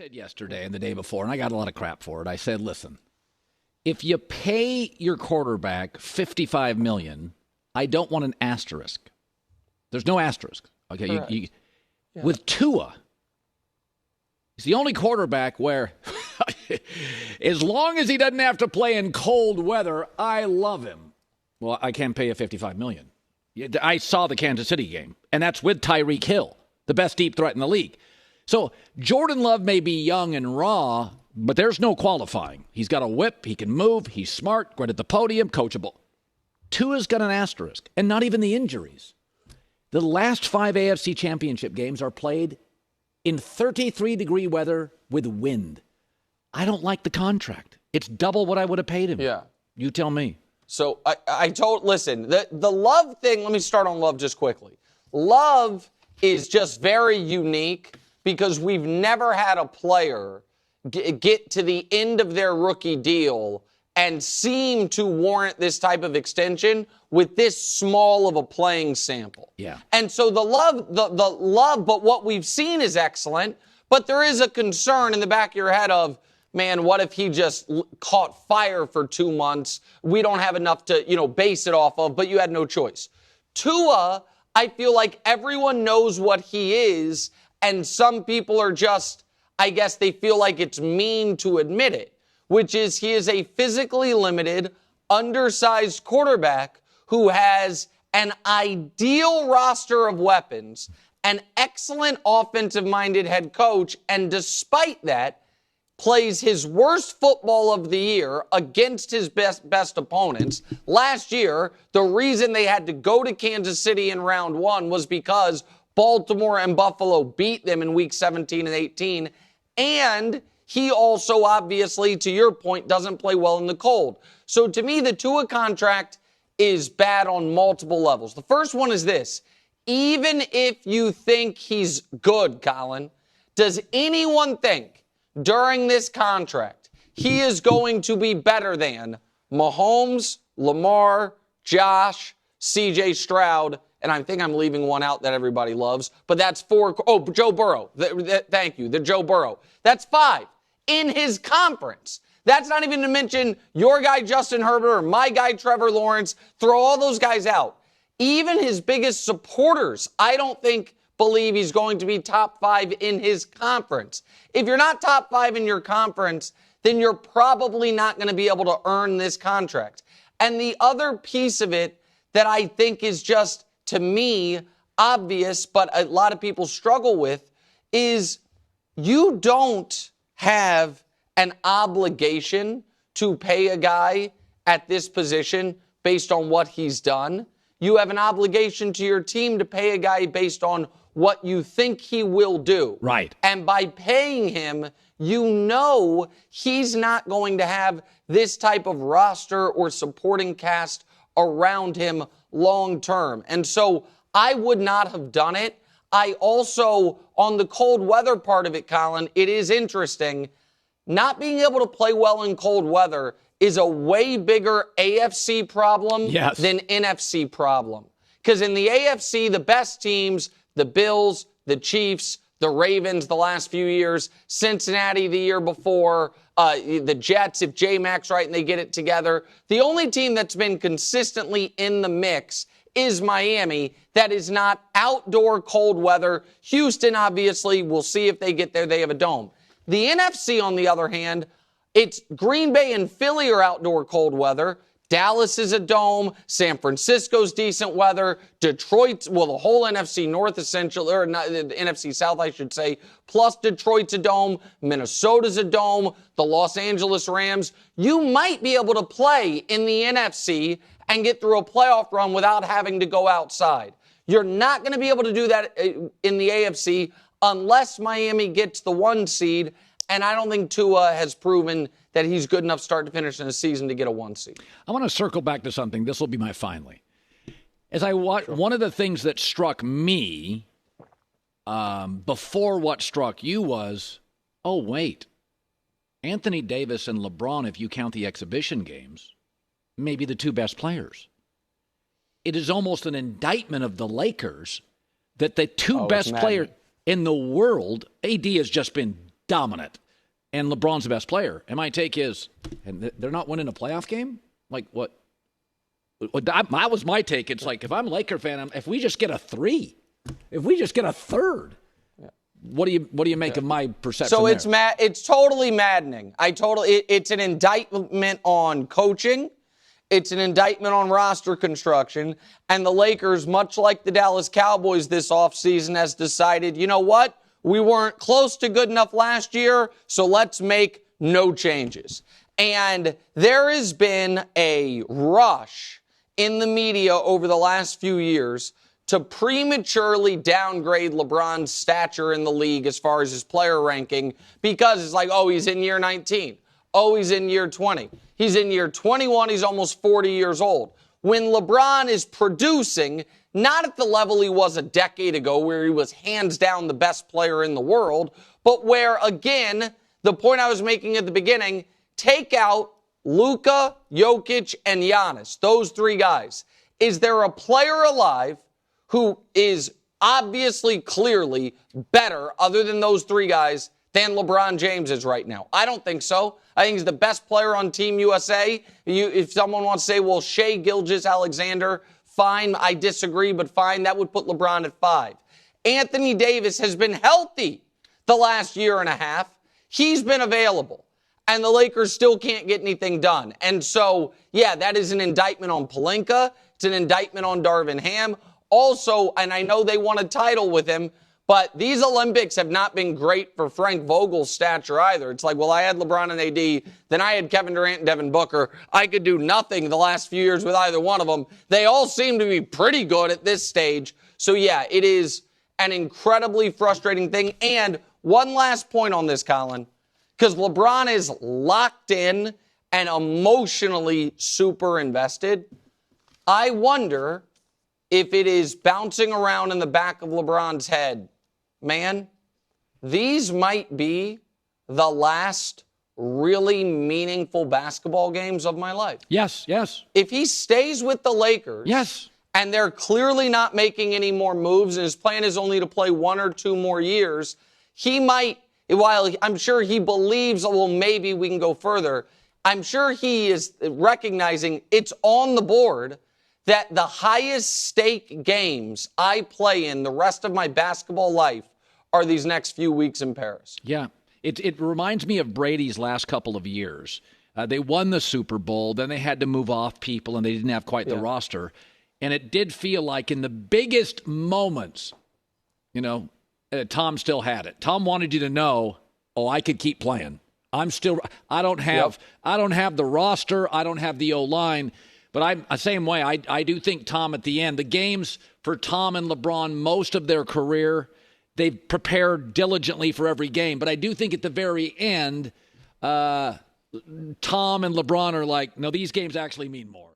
said yesterday and the day before, and I got a lot of crap for it. I said, listen, if you pay your quarterback $55 million, I don't want an asterisk. There's no asterisk. Okay, with Tua, he's the only quarterback where, as long as he doesn't have to play in cold weather, I love him. Well, I can't pay you $55 million. I saw the Kansas City game, and that's with Tyreek Hill, the best deep threat in the league. So Jordan Love may be young and raw, but there's no qualifying. He's got a whip. He can move. He's smart, great at the podium, coachable. Tua's got an asterisk, and not even the injuries. The last 5 AFC championship games are played in 33-degree weather with wind. I don't like the contract. It's double what I would have paid him. Yeah. You tell me. So listen, the Love thing, let me start on Love just quickly. Love is just very unique because we've never had a player get to the end of their rookie deal and seem to warrant this type of extension with this small of a playing sample. Yeah. And so the love, but what we've seen is excellent, but there is a concern in the back of your head of, man, what if he just caught fire for 2 months? We don't have enough to, base it off of, but you had no choice. Tua, I feel like everyone knows what he is, and some people are just, I guess they feel like it's mean to admit it, which is he is a physically limited, undersized quarterback who has an ideal roster of weapons, an excellent offensive-minded head coach, and despite that, plays his worst football of the year against his best opponents. Last year, the reason they had to go to Kansas City in round 1 was because Baltimore and Buffalo beat them in week 17 and 18. And he also, obviously, to your point, doesn't play well in the cold. So to me, the Tua contract is bad on multiple levels. The first one is this. Even if you think he's good, Colin, does anyone think during this contract he is going to be better than Mahomes, Lamar, Josh, CJ Stroud, and I think I'm leaving one out that everybody loves, but that's 4. Oh, Joe Burrow. Thank you, the Joe Burrow. That's 5 in his conference. That's not even to mention your guy Justin Herbert or my guy Trevor Lawrence. Throw all those guys out. Even his biggest supporters, I don't think believe he's going to be top 5 in his conference. If you're not top 5 in your conference, then you're probably not going to be able to earn this contract. And the other piece of it that I think is just, to me, obvious, but a lot of people struggle with, is you don't have an obligation to pay a guy at this position based on what he's done. You have an obligation to your team to pay a guy based on what you think he will do. Right. And by paying him, you know he's not going to have this type of roster or supporting cast around him long term. And so I would not have done it. I also, on the cold weather part of it, Colin, it is interesting. Not being able to play well in cold weather is a way bigger AFC problem than NFC problem. Because in the AFC, the best teams, the Bills, the Chiefs, the Ravens the last few years, Cincinnati the year before, the Jets, if J-Mac's right and they get it together. The only team that's been consistently in the mix is Miami. That is not outdoor cold weather. Houston, obviously, we'll see if they get there. They have a dome. The NFC, on the other hand, it's Green Bay and Philly are outdoor cold weather. Dallas is a dome. San Francisco's decent weather. Detroit's, well, the whole NFC North essentially, or not, the NFC South, I should say, plus Detroit's a dome. Minnesota's a dome. The Los Angeles Rams. You might be able to play in the NFC and get through a playoff run without having to go outside. You're not going to be able to do that in the AFC unless Miami gets the 1 seed. And I don't think Tua has proven that he's good enough start to finish in a season to get a 1 seed. I want to circle back to something. This will be my finally. As I watch, one of the things that struck me before what struck you was, oh, wait. Anthony Davis and LeBron, if you count the exhibition games, may be the 2 best players. It is almost an indictment of the Lakers that the 2 best players in the world, AD has just been dominant, and LeBron's the best player. And my take is, and they're not winning a playoff game? Like, what? That was my take. It's like, if I'm a Laker fan, if we just get a 3, if we just get a third, what do you make of my perception? So there? it's totally maddening. It's an indictment on coaching. It's an indictment on roster construction. And the Lakers, much like the Dallas Cowboys this offseason, has decided, you know what? We weren't close to good enough last year, so let's make no changes. And there has been a rush in the media over the last few years to prematurely downgrade LeBron's stature in the league as far as his player ranking, because it's like, oh, he's in year 19. Oh, he's in year 20. He's in year 21. He's almost 40 years old. When LeBron is producing, not at the level he was a decade ago where he was hands down the best player in the world, but where, again, the point I was making at the beginning, take out Luka, Jokic, and Giannis, those 3 guys. Is there a player alive who is obviously, clearly better, other than those 3 guys, than LeBron James is right now? I don't think so. I think he's the best player on Team USA. If someone wants to say, well, Shai Gilgeous-Alexander, fine, I disagree, but fine, that would put LeBron at 5. Anthony Davis has been healthy the last year and a half. He's been available. And the Lakers still can't get anything done. And so, yeah, that is an indictment on Pelinka. It's an indictment on Darvin Ham. Also, and I know they won a title with him, but these Olympics have not been great for Frank Vogel's stature either. It's like, well, I had LeBron and AD, then I had Kevin Durant and Devin Booker. I could do nothing the last few years with either one of them. They all seem to be pretty good at this stage. So, yeah, it is an incredibly frustrating thing. And one last point on this, Colin, because LeBron is locked in and emotionally super invested. I wonder if it is bouncing around in the back of LeBron's head, man, these might be the last really meaningful basketball games of my life. Yes. If he stays with the Lakers, yes, and they're clearly not making any more moves, and his plan is only to play 1 or 2 more years, he might, while I'm sure he believes, well, maybe we can go further, I'm sure he is recognizing it's on the board that the highest stake games I play in the rest of my basketball life are these next few weeks in Paris. Yeah. It reminds me of Brady's last couple of years. They won the Super Bowl, then they had to move off people, and they didn't have quite the roster. And it did feel like in the biggest moments, Tom still had it. Tom wanted you to know, I could keep playing. I don't have the roster. I don't have the O-line. But I'm the same way. I do think Tom at the end, the games for Tom and LeBron, most of their career, they've prepared diligently for every game. But I do think at the very end, Tom and LeBron are like, no, these games actually mean more.